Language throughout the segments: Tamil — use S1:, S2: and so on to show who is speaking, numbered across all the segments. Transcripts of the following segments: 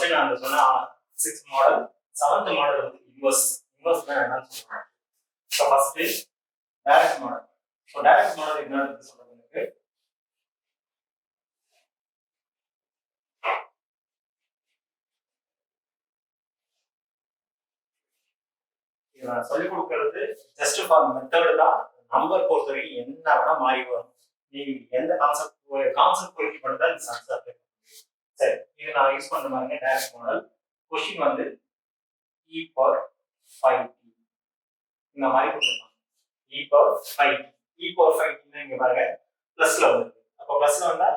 S1: ஃபர்ஸ்ட் நான் சொன்ன 6th மாடல் 7th மாடல் வந்து இன்வர்ஸ் என்னன்னு சொல்றாங்க. So first direct model. So direct model என்னன்னு சொல்றதுக்கு நான் சொல்லிக் கொடுக்கறது ஜஸ்ட் ஃபார் மெத்தட் தான். நம்பர் பொறுத்தவரைக்கும் என்ன வேணா மாறி வரும். நீங்க எந்த கான்செப்ட் குறிக்கி பண்ணா இந்த ஆன்சர். சரி, இது நான் யூஸ் பண்ற மாதிரி டைரக்ட் மாடல். கொஸ்டின் வந்து e பவர் 5t இந்த மாதிரி கொடுத்துருக்காங்க. e பவர் 5t இங்க பாருங்க பிளஸ்ல வந்து, அப்போ பிளஸ்ல வந்தா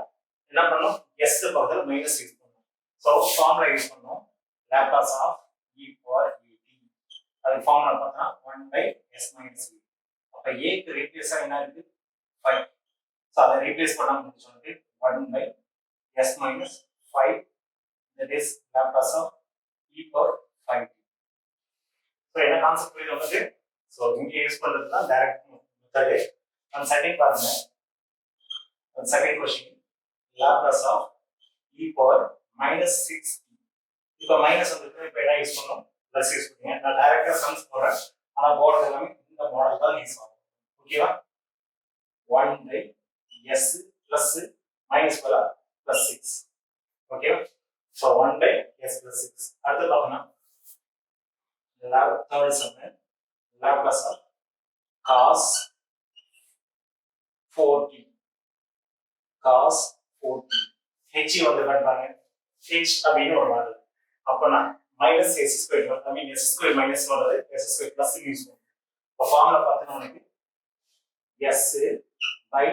S1: என்ன பண்ணணும், s பக்கத்துல மைனஸ் யூஸ் பண்ணணும். ஸோ ஃபார்முலா யூஸ் பண்ணணும், Laplace of e power et. அது ஃபார்முலா பார்த்தா 1/s minus e. அப்ப a க்கு ரீப்ளேஸா என்ன இருக்கு 5. ஸோ அதை ரீப்ளேஸ் பண்ணாம சொல்லிட்டு 1/s minus 5, that is Laplace of e power 5t. So என்ன கான்செப்ட் புரியுது உங்களுக்கு? ஸோ இங்க யூஸ் பண்றது தான் டைரக்ட் மெத்தட். அந்த செகண்ட் பாருங்க, அந்த second question Laplace of e power minus 6t. இப்போ மைனஸ் வந்துருக்கு, இப்போ என்ன யூஸ் பண்ணணும், பிளஸ் யூஸ் பண்ணுங்க. நான் டைரக்டா சம்ஸ் போடுறேன், ஆனா போடுறது எல்லாமே இந்த மாடல் தான் யூஸ் ஆகும். ஓகேவா? 1/s பிளஸ் மைனஸ் போல plus 6. Okay, so 1/s plus 6. அடுத்து பார்க்கணும் third sum, Laplace of cos 4t. h வந்து பாருங்க, h அப்படின்னு ஒரு மாடல். அப்பனா மைனஸ் s ஸ்கொயர், ஐ மீன் s ஸ்கொயர் மைனஸ் வருது, s ஸ்கொயர் பிளஸ் யூஸ் பண்ணுவோம். இப்போ ஃபார்முலா பார்த்தீங்கன்னா உங்களுக்கு s by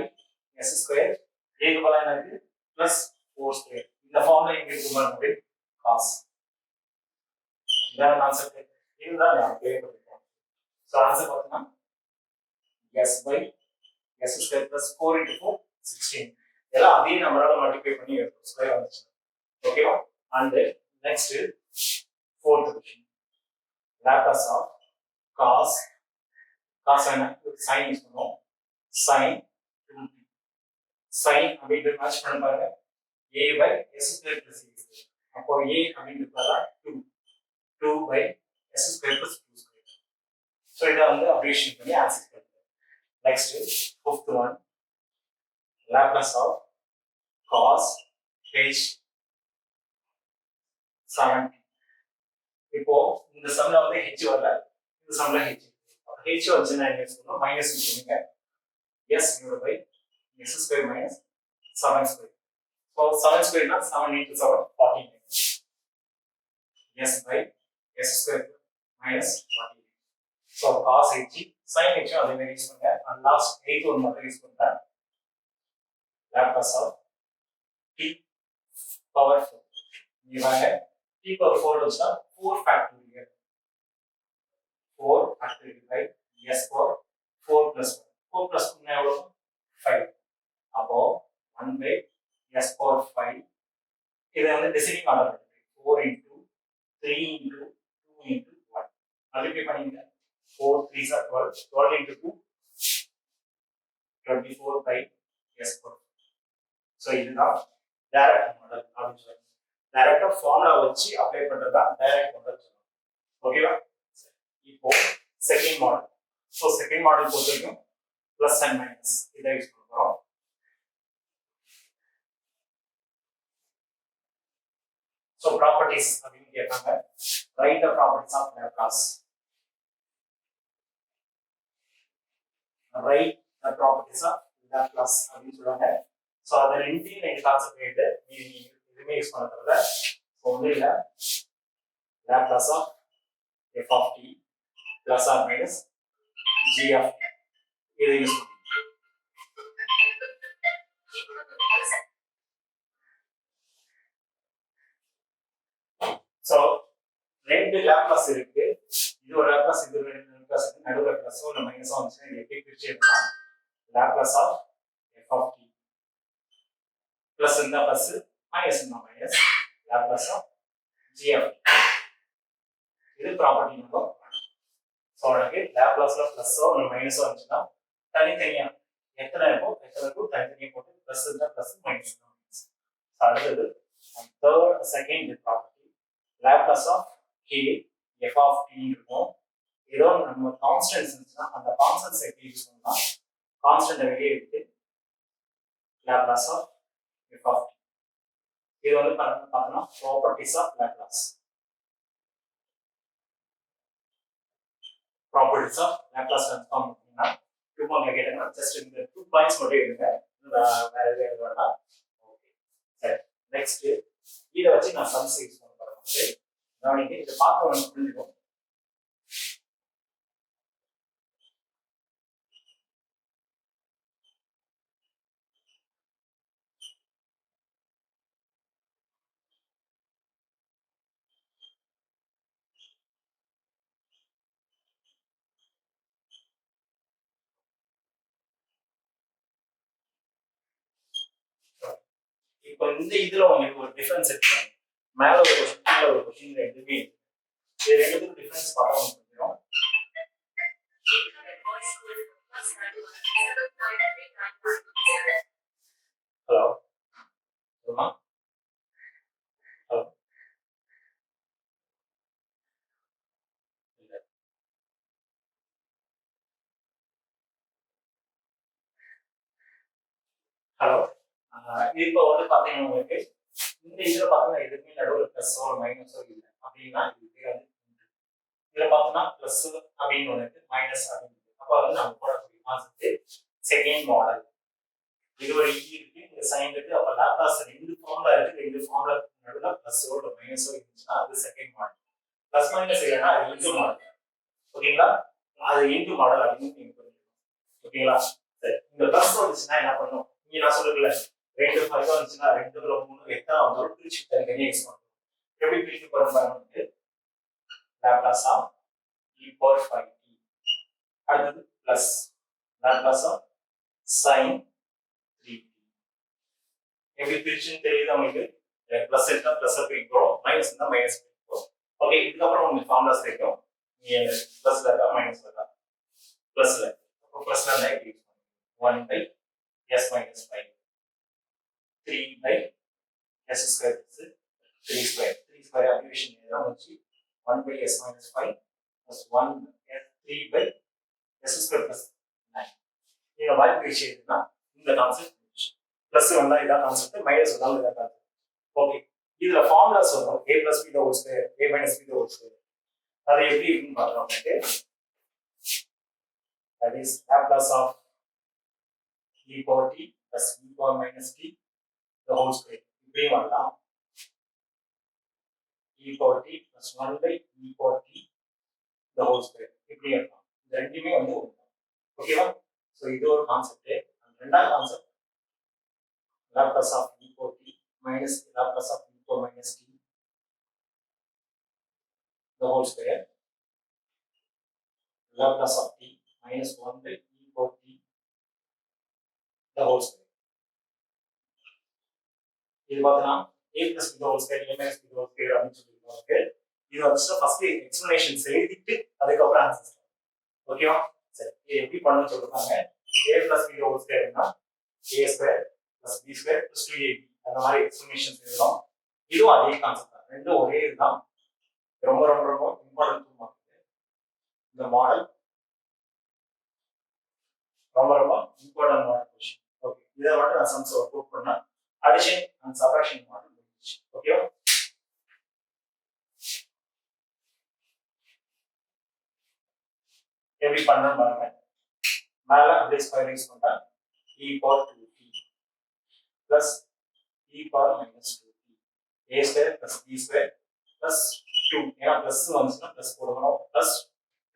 S1: s ஸ்கொயர் ஏக்கு பதிலா என்ன இருக்கு பிளஸ் 4 ஸ்கொயர். இந்த ஃபார்முலா இங்க இருக்கு பாருங்க, cos. இதான் கான்செப்ட். இதுதான் நான் அப்ளை பண்ணிருக்கேன். சோ ஆன்சர் பார்த்தீங்கன்னா s by s square plus 4 into 4 16. இதெல்லாம் அதே நம்பரால மல்டிப்ளை பண்ணி எடுத்து ஸ்கொயர் வந்துச்சு. ஓகேவா? And next fourth question, Laplace of cos என்ன sin யூஸ் பண்ணுவோம், sin 2t. sin அப்படிங்கற மேட்ச் பண்ண பாருங்க, a by s square plus a square. அப்போ a அப்படிங்கறதால 2 by s square plus 2 square. So இத வந்து அப்ரிஷியேட் பண்ணி ஆன்சர் பண்ணுங்க. Next fifth one, Laplace of cos h 7t. இப்போ இந்த சம்ல வந்து h வரல, இந்த சம்ல h. h வந்துச்சுன்னா என்ன சொல்றோம், மைனஸ் பண்ணுங்க, s divided by s square minus 7 square. So 7 square na 7 into 7 14. S by s square minus 14. So cos h sin h அதே மாதிரி யூஸ் பண்ணுங்க. and last 8 ஒரு மாதிரி யூஸ் பண்ணுங்க, Laplace of t power 4. இங்க பாருங்க t power 4 வந்துச்சா 4 factorial. 4 factorial by s power 4 plus 1. 4 plus 1 எவ்வளவு 5. அப்போ 1 by s power 5. இதை வந்து டெசிமல் ஆர்டர் பண்ணுங்க, 4 into 3 into 2 into 1 மல்டிப்ளை பண்ணீங்க, 4 3s are 12, 12 into 2 24 by s power. So இதுதான் டைரக்ட் மாடல் அப்படின்னு சொல்லுவாங்க. டைரக்டா ஃபார்முலா வச்சு அப்ளை பண்றதா டைரக்ட் மாடல் சொல்லுவாங்க. ஓகேவா? இப்போ second model. So second model பொறுத்த வரைக்கும் பிளஸ் அண்ட் மைனஸ் இதை யூஸ் பண்ண போறோம். So properties அப்படின்னு கேட்பாங்க, write the properties of Laplace. Write the properties of Laplace அப்படின்னு சொல்லுவாங்க. ஸோ அதை ரெண்டு கான்செப்ட் எடுத்து எதுவுமே யூஸ் பண்ண தவிர ஒன்றும் இல்லை, Laplace of f of t plus or minus g of t இதை யூஸ் பண்ணுவோம். ஸோ ரெண்டு லாப்லாஸ் இருக்கு, இது ஒரு லாப்லாஸ், இது ஒரு லாப்லாஸ், நடுவுல பிளஸோ இல்லை மைனஸோ வந்துச்சுன்னா இது எப்படி பிரிச்சு எடுக்கலாம், Laplace of f of t plus இருந்தா பிளஸ், மைனஸ் இருந்தா minus, Laplace of g of t. இது ப்ராப்பர்ட்டி நம்பர் 1. ஸோ உனக்கு லாப்லாஸ்ல பிளஸோ இல்லை மைனஸோ வந்துச்சுன்னா தனித்தனியா எத்தனை இருக்கும் தனித்தனியா போட்டு பிளஸ் இருந்தா பிளஸ், மைனஸ் இருந்தா மைனஸ். அடுத்தது third second property, Laplace of k f of t இருக்கும். ஏதோ நம்ம கான்ஸ்டன்ஸ் இருந்துச்சுன்னா அந்த கான்ஸ்டன்ஸ் எப்படி யூஸ் பண்ணலாம், கான்ஸ்டன்ட் வெளியே எடுத்து Laplace of f of t. இது வந்து பார்த்தோம்னா properties of Laplace. Properties of Laplace transform அப்படின்னா சும்மா கேட்டீங்கன்னா ஜஸ்ட் இந்த 2 பாயிண்ட்ஸ் மட்டும் எடுங்க, வேற எதுவும் வேண்டாம். ஓகே சரி, நெக்ஸ்ட் இதை வச்சு நான் சம்ஸ் யூஸ் பண்ண போறேன். கவனிங்க, இதை பார்க்க உங்களுக்கு புரிஞ்சுக்கும். இப்போ இந்த இதுல உங்களுக்கு ஒரு டிஃபரன்ஸ் இருக்கு. மேல ஒரு கொஸ்டின், கீழ ஒரு கொஸ்டின், ரெண்டுமே இது ரெண்டுக்கும் டிஃபரன்ஸ் பார்க்க முடியும். ஹலோ சொல்லுமா? ஹலோ ஹலோ இப்போ வந்து பாத்தீங்கன்னா உங்களுக்கு இந்த இதுல பாத்தீங்கன்னா எதுவுமே நடுவில் பிளஸோ மைனஸோ இல்லை அப்படின்னா இதுக்கு வந்து இதுல பார்த்தோம்னா பிளஸ் அப்படின்னு ஒன்று இருக்கு, மைனஸ் அப்படின்னு இருக்கு. அப்போ வந்து நம்ம போடக்கூடிய கான்செப்ட் செகண்ட் மாடல். இது ஒரு இ இருக்கு, இந்த சைன் இருக்கு. அப்போ லாப்லாஸ் ரெண்டு ஃபார்ம்ல இருக்கு, ரெண்டு ஃபார்ம்ல நடுவில் பிளஸோ இல்லை மைனஸோ இருந்துச்சுன்னா அது செகண்ட் மாடல். பிளஸ் மைனஸ் இல்லைன்னா அது இன்டு மாடல். ஓகேங்களா? அது இன்டு மாடல் அப்படின்னு நீங்க புரிஞ்சுக்கணும். ஓகேங்களா? சரி, இந்த பிளஸ் வந்துச்சுன்னா என்ன பண்ணும்? இங்க நான் சொல்லுங்கல்ல, 2 5 வந்துச்சுன்னா 2 3 எத்தனை வந்து பிரிச்சு தனித்தனியாக யூஸ் பண்ணும். எப்படி பிரிச்சு போறோம் பாருங்க. Laplace of e power 5t. அடுத்தது plus Laplace of sin 3t. எப்படி பிரிச்சுன்னு தெரியுது உங்களுக்கு? பிளஸ் இருந்தா பிளஸ் பிரிக்கிறோம், மைனஸ் இருந்தா மைனஸ் பிரிக்கிறோம். ஓகே, இதுக்கப்புறம் உங்களுக்கு ஃபார்முலாஸ் தெரியும். நீங்க பிளஸ்ல இருக்கா மைனஸ்ல இருக்கா? பிளஸ்ல. அப்போ பிளஸ்ல இருந்தா எப்படி 1 by s minus 5, 3 by s square plus 3 square. 3 square abbreviation எல்லாம் வச்சு 1 by s minus 5 plus 1 3 by s square plus 9. நீங்க வாய்ப்பு விஷயம்னா இந்த கான்செப்ட் பிளஸ் வந்தா இதான் கான்செப்ட், மைனஸ் வந்தாலும் இதான் கான்செப்ட். ஓகே, இதுல ஃபார்முலாஸ் வரும் a plus b the whole square, a minus b the whole square. அது எப்படி இருக்குன்னு பார்க்கலாம். that is Laplace of e power t plus e power minus t the whole square. இப்படியும் வரலாம். e power t plus 1 by e power t the whole square. இப்படி இருக்கலாம். இந்த ரெண்டுமே வந்து ஓகேவா? ஸோ இது ஒரு கான்செப்ட். ரெண்டாவது concept Laplace of e power t minus Laplace of e power minus t the whole square. Laplace of t minus 1 by e power t the whole square. இது பார்த்தீங்கன்னா a plus b the whole square, a minus b the whole square அப்படின்னு சொல்லியிருக்காங்க. இது வந்து ஃபர்ஸ்ட் எக்ஸ்பிளனேஷன்ஸ் எழுதிட்டு அதுக்கப்புறம் ஆன்சர். ஓகேவா? சரி, இது எப்படி பண்ணணும்னு சொல்லிருக்காங்க. a plus b the whole square னா a square plus b square plus 2ab அந்த மாதிரி எக்ஸ்பிளனேஷன்ஸ் எழுதணும். இதுவும் அதே கான்செப்ட் தான், ரெண்டும் ஒரே இதுதான். ரொம்ப ரொம்ப ரொம்ப இம்பார்ட்டன்ட் மார்க் இந்த மாடல், ரொம்ப ரொம்ப இம்பார்ட்டன்ட் மாடல் கொஸ்டின். ஓகே, இதை மட்டும் நான் சம்ஸ் ஒர்க் அவுட் பண்ணா அடிஷன் அண்ட் சப்ட்ராக்ஷன் மாடல் முடிஞ்சிச்சு. ஓகேவா? எப்படி பண்ணணும் பாருங்க. மேல அப்படியே ஸ்கொயர் யூஸ் பண்ணா e power 2t plus e power minus 2t a square plus b square plus 2. ஏன்னா பிளஸ் வந்துச்சுன்னா பிளஸ் போடணும். plus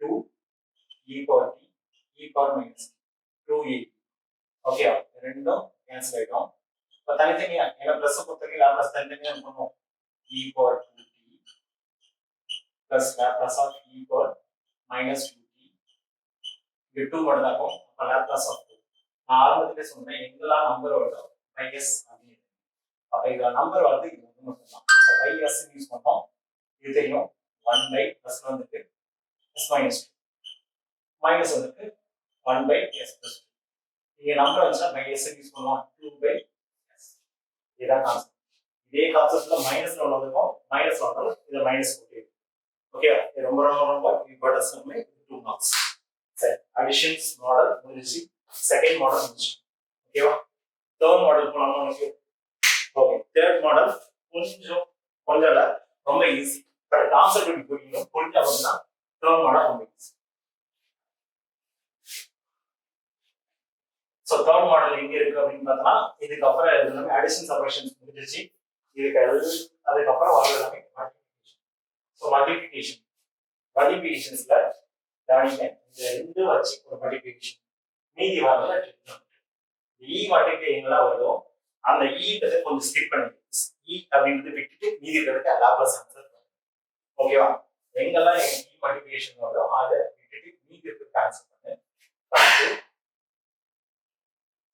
S1: 2 e power t e power minus 2a. ஓகேவா? ரெண்டும் கேன்சல் ஆயிடும். இப்போ தனித்தனியா ஏன்னா பிளஸ் பொறுத்தவரைக்கும் லாப்லாஸ் தனித்தனியா பண்ணுவோம். e power 2t plus Laplace of e power minus 2t. இது 2 மட்டும் தான் இருக்கும். அப்போ லாப்லாஸ் ஆஃப் 2. நான் ஆரம்பத்திலே சொன்னேன் எங்கெல்லாம் நம்பர் வருதோ மைனஸ் அப்படின்னு. அப்போ இதில் நம்பர் வருது, இது வந்து மட்டும் தான். அப்போ மைனஸ் யூஸ் பண்ணோம். இது தெரியும் 1 by பிளஸ் வந்துட்டு s minus 2 மைனஸ் வந்துட்டு 1 by s plus 2. இங்கே நம்பர் வந்துச்சுன்னா பை s யூஸ் பண்ணுவோம் 2 by s. இதுதான் கான்செப்ட். இதே கான்செப்ட் கான்செப்ட்ல மைனஸ்ல ஒன்று இருக்கும், மைனஸ்ல ஒன்று இதை மைனஸ் போட்டு. ஓகே, ரொம்ப ரொம்ப ரொம்ப இம்பார்ட்டன்ஸ் நம்ம 2 மார்க்ஸ். சரி, அடிஷன்ஸ் மாடல் முடிஞ்சிச்சு, செகண்ட் மாடல் முடிஞ்சிச்சு. ஓகேவா? தேர்ட் மாடல் போலாமா உனக்கு? ஓகே, தேர்ட் மாடல் கொஞ்சம் ரொம்ப ஈஸி. பட் கான்செப்ட் எப்படி புரியணும், புரிஞ்சா அப்படின்னா தேர்ட் மாடல் ரொம்ப ஈஸி. ஸோ தேர்ட் மாடல் எங்க இருக்கு அப்படின்னு பார்த்தோம்னா, இதுக்கப்புறம் எல்லாமே அடிஷன் சப்ரேஷன்ஸ் முடிஞ்சிச்சு. அதுக்கப்புறம் வர எல்லாமே மல்டிபிகேஷன். ஸோ மல்டிபிகேஷன்ஸ்ல கவனிங்க, இந்த ரெண்டு வச்சு ஒரு மல்டிபிகேஷன், மீதி வரல இ மல்டிபிகே எங்கெல்லாம் வருதோ அந்த ஈன்றதை கொஞ்சம் ஸ்கிப் பண்ணி இ அப்படின்றது விட்டுட்டு மீதி இருக்கிறதுக்கு லாப்லாஸ் ஆன்சர். ஓகேவா? எங்கெல்லாம் இ மல்டிபிகேஷன் வருதோ அதை விட்டுட்டு மீதி இருக்கிறதுக்கு ஆன்சர் பண்ணு.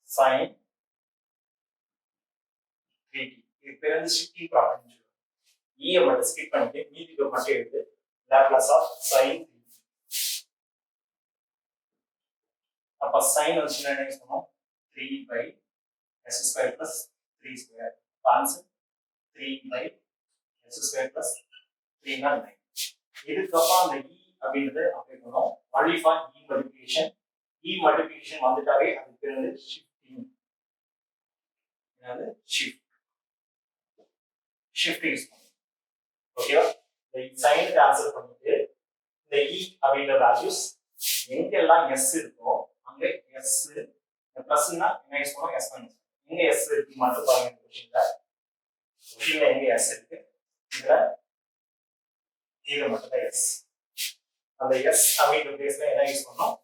S1: சைன் 3t, இது பேர் வந்து ஷிஃப்டிங் ப்ராப்பர்ட்டி. ஈயை மட்டும் ஸ்கிப் பண்ணிட்டு மீதிக்கு மட்டும் எடுத்து லாப்லாஸ் ஆஃப் சைன் 3t. அப்ப சைன் வந்து என்ன யூஸ் பண்ணுவோம், 3 by s square plus 3 square. Answer 3 by s square plus 3 னா 9. இதுக்கப்புறம் அந்த e அப்படின்றது அப்ளை பண்ணுவோம். only for e multiplication. e multiplication வந்துட்டாவே அது பேர் வந்து ஷிஃப்டிங். என்னது? ஷிஃப்ட் யூஸ் பண்ணுவோம். ஓகேவா? இந்த சைனுக்கு ஆன்சர் பண்ணிட்டு இந்த e அப்படின்ற வேல்யூஸ் எங்கெல்லாம் s இருக்கோ அங்க s பிளஸ்னா என்ன யூஸ் பண்ணுவோம், s மைனஸ். எங்க s இருக்கு மட்டும் பாருங்க. கொஸ்டின்ல எங்க s இருக்கு, இதுல மட்டும் தான் s. அந்த s அப்படின்ற பிளேஸ்ல என்ன யூஸ் பண்ணோம்,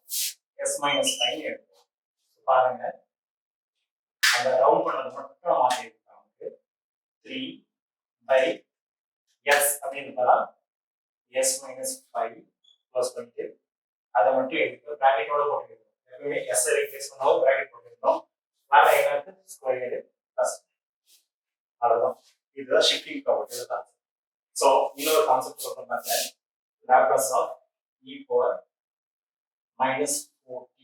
S1: s மைனஸ் சைன் எடுப்போம். பாருங்க, அந்த ரவுண்ட் பண்ணது மட்டும் மாத்தி இருக்காங்க. 3 by s அப்படின்றதா s மைனஸ் 5 ப்ளஸ் பண்ணிட்டு அதை மட்டும் எடுத்து பிராக்கெட்டோட போட்டுக்கிறோம். எப்பவுமே s ரீப்ளேஸ் பண்ணாலும் பிராக்கெட் போட்டுக்கிறோம். மேல என்ன இருக்கு, ஸ்கொயர் பிளஸ். அவ்வளவுதான். இதுதான் ஷிஃப்டிங் ப்ராப்பர்ட்டி தான். ஸோ இன்னொரு கான்செப்ட் சொல்றாங்க, Laplace of e power minus 4t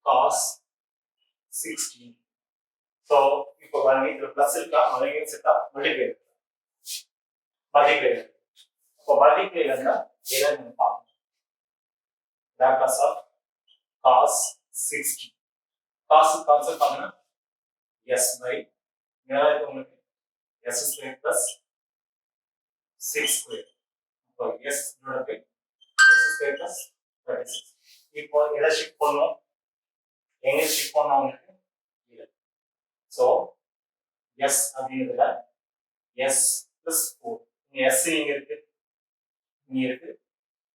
S1: cos 16. So இப்போ பாருங்க, இதுல பிளஸ் இருக்கா, மைனஸ் இருக்கா, மல்டிப்ளை இருக்கா, மல்டிப்ளை இருக்கு. இப்போ மல்டிப்ளை இருந்தா எதை நம்ம பார்க்கணும், Laplace of cos 60. cos concept பாத்தீங்கன்னா s by மேல உங்களுக்கு s ஸ்கொயர் பிளஸ் 6 ஸ்கொயர். இப்போ s divided by s square plus 36. இப்போ எதை ஷிஃப்ட் பண்ணோம், எங்க ஷிஃப்ட் பண்ணோம் உங்களுக்கு இது. ஸோ s அப்படிங்கிறதுல s பிளஸ் 4, இங்க s இங்க இருக்கு, இங்க இருக்கு,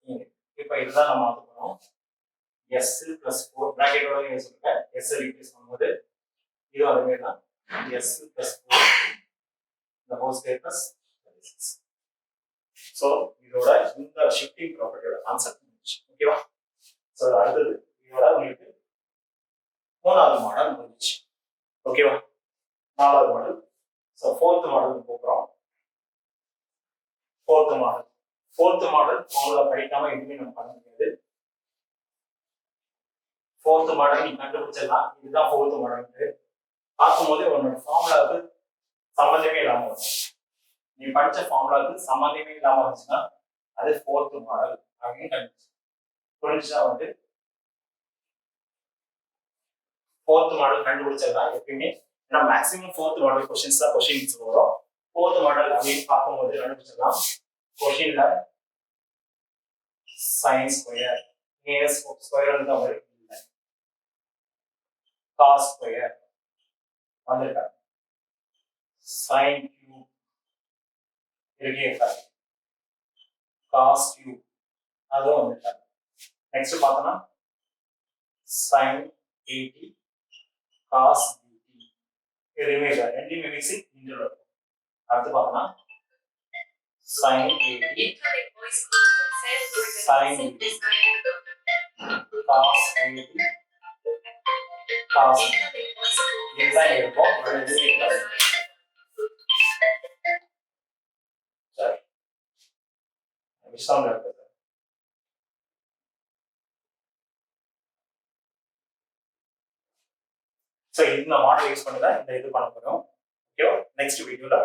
S1: இங்க. இப்போ இதுதான் நம்ம மாத்த போறோம். s பிளஸ் 4 பிராக்கெட்டோட யூஸ் பண்ணுங்க. s ரீப்ளேஸ் பண்ணும்போது இது அதுமே தான் s plus 4 the whole square plus 36. So இதோட இந்த ஷிஃப்டிங் ப்ராப்பர்ட்டியோட கான்செப்ட் முடிஞ்சு. ஓகேவா? ஸோ அடுத்தது இதோட உங்களுக்கு 3வது மாடல் முடிஞ்சு. ஓகேவா? 4வது மாடல். ஸோ 4th மாடல் போகிறோம். 4th மாடல் அவங்கள படிக்காம எதுவுமே நம்ம பண்ண முடியாது. 4th மாடல் நீ கண்டுபிடிச்சிடலாம், இதுதான் 4th மாடல். பார்க்கும்போது உன்னோட ஃபார்முலாவுக்கு சம்பந்தமே இல்லாம வரும். நீ படிச்ச ஃபார்முலாவுக்கு சம்பந்தமே இல்லாம இருந்துச்சுன்னா அது 4th மாடல் அப்படின்னு கண்டுபிடிச்சு. புரிஞ்சுச்சா? வந்து 4th மாடல் கண்டுபிடிச்சிடலாம் எப்பயுமே. ஏன்னா மேக்ஸிமம் 4th மாடல் கொஸ்டின்ஸ் தான் கொஸ்டின்ஸ் வரும். 4th மாடல் அப்படின்னு பார்க்கும்போது கண்டுபிடிச்சிடலாம். கொஸ்டின்ல சைன் ஸ்கொயர், ஸ்கொயர் தான் வரும், காஸ் ஸ்கொயர் வந்துருக்காங்க, சைன் கியூப் இருக்கே, காஸ் கியூப் அதுவும் வந்துருக்காங்க. நெக்ஸ்ட் பார்த்தோம்னா சைன் 80 காஸ் 80 எதுவுமே இல்லை, ரெண்டுமே மிக்சிங் இன்டர்வல் இருக்கும். அடுத்து பார்த்தோம்னா sin 80 sin 80 cos 80 cos இதுதான் இருக்கும். சரி, விஷயம் இருக்குது. ஸோ இந்த மாடல் யூஸ் பண்ணி தான் இந்த இது பண்ண போகிறோம். ஓகேவா? நெக்ஸ்ட் வீடியோல